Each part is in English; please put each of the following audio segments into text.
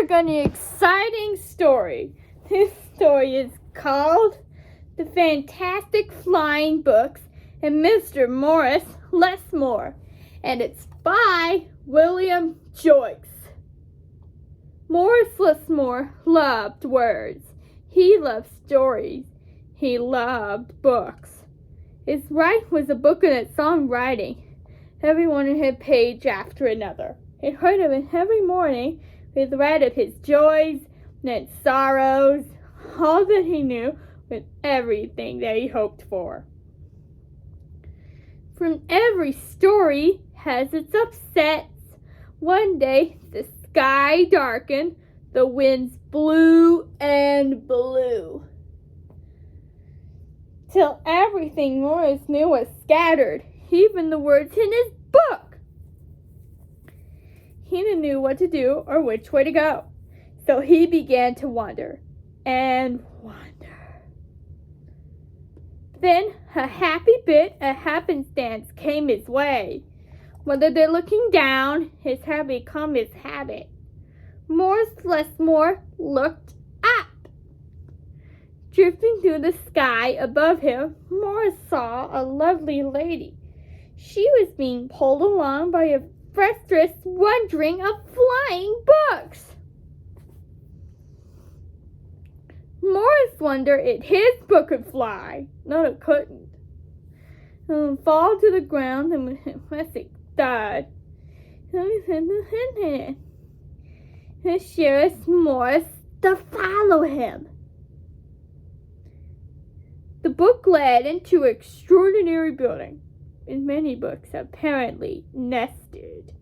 are going to exciting story. This story is called The Fantastic Flying Books and Mr. Morris Lessmore, and it's by William Joyce. Morris Lessmore loved words. He loved stories. He loved books. His life was a book in its own writing. Everyone in a page after another. He heard of it every morning. He read of his joys and sorrows, all that he knew, with everything that he hoped for. From every story has its upsets. One day the sky darkened, the winds blew and blew, till everything Morris knew was scattered, even the words in his book. He didn't know what to do or which way to go, so he began to wonder and wonder. Then a happy bit of happenstance came his way. Whether they're looking down, his had become his habit. Morris Lessmore looked up. Drifting through the sky above him, Morris saw a lovely lady. She was being pulled along by a restless wandering of flying books. Morris wondered if his book could fly. No, it couldn't. And fall to the ground and with a thud. And Sheriff Morris to follow him. The book led into an extraordinary building, and many books apparently nested.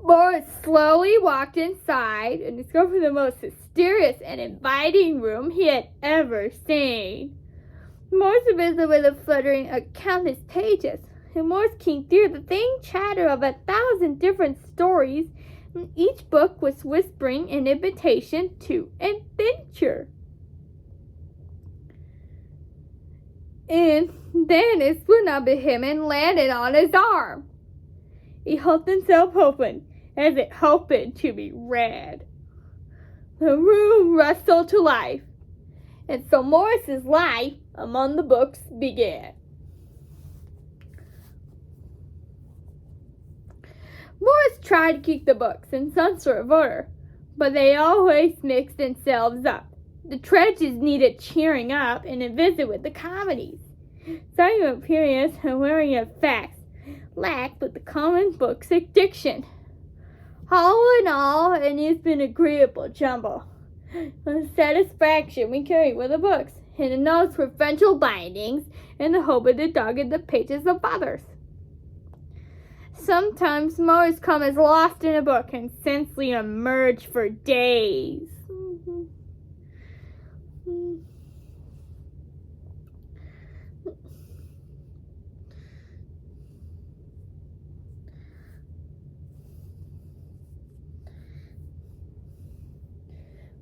Morris slowly walked inside and discovered the most mysterious and inviting room he had ever seen. Morris visited with a fluttering of countless pages, and Morris came through the faint chatter of 1,000 different stories, and each book was whispering an invitation to adventure. And then it spun up at him and landed on his arm. He held himself open as it happened to be read. The room rustled to life, and so Morris's life among the books began. Morris tried to keep the books in some sort of order, but they always mixed themselves up. The tragedies needed cheering up and a visit with the comedies. Some periods and wearing effects lacked with the common book's addiction. All in all, it has been an agreeable jumble. The satisfaction we carry with the books, and the notes for French bindings, and the hope of the dog in the pages of others. Sometimes Morris comes lost in a book and senselessly emerge for days.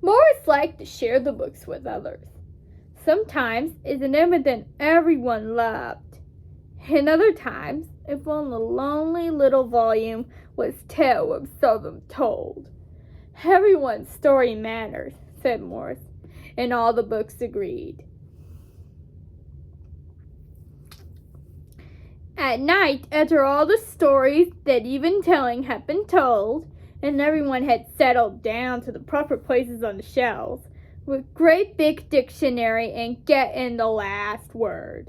Morris liked to share the books with others. Sometimes it's an image that everyone loved, and other times if only a lonely little volume was tale of seldom told. Everyone's story matters, said Morris, and all the books agreed. At night, after all the stories that even telling had been told, and everyone had settled down to the proper places on the shelves, with great big dictionary and get in the last word.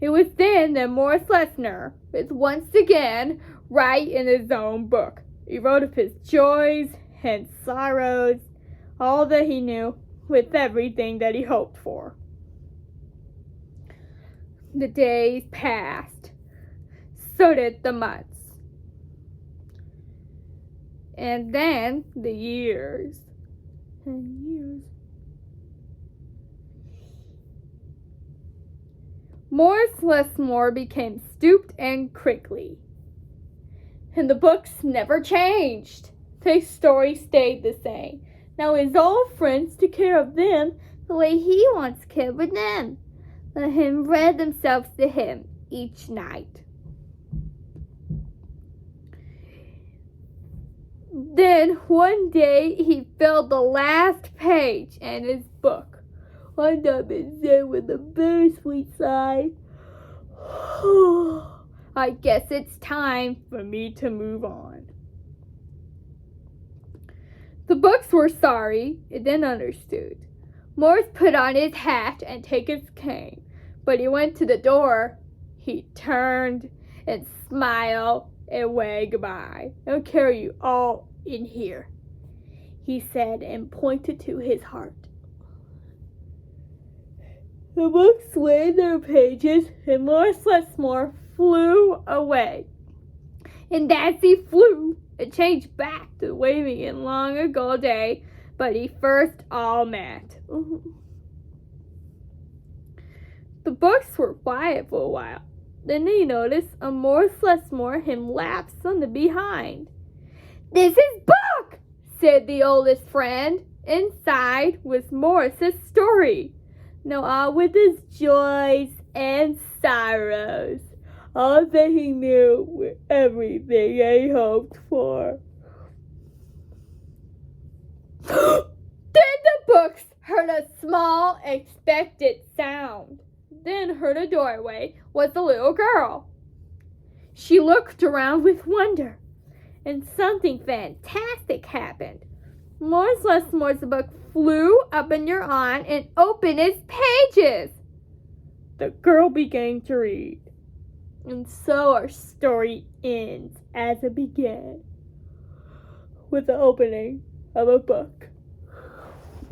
It was then that Morris Lessmore was once again right in his own book. He wrote of his joys and sorrows, all that he knew, with everything that he hoped for. The days passed, so did the months, and then the years and years. Morris Lessmore became stooped and crinkly, and the books never changed. His story stayed the same. Now his old friends took care of them the way he once cared for them. Let him read themselves to him each night. Then one day he filled the last page in his book. One up and said with a bittersweet sigh, I guess it's time for me to move on. The books were sorry and then understood. Morris put on his hat and took his cane, but he went to the door. He turned and smiled and waved goodbye. I'll carry you all in here, he said and pointed to his heart. The books laid their pages and Morris Lessmore flew away. And as he flew, it changed back to waving in long ago day, but he first all met. The books were quiet for a while. Then they noticed a Morris Lessmore him lapse on the behind. This is book, said the oldest friend. Inside was Morris's story. Now all with his joys and sorrows. All that he knew were everything he hoped for. Then the books heard a small, expected sound. Then heard a doorway was a little girl. She looked around with wonder, and something fantastic happened. Morris Lessmore's book flew up in your arm and opened its pages. The girl began to read. And so our story ends as it began, with the opening of a book.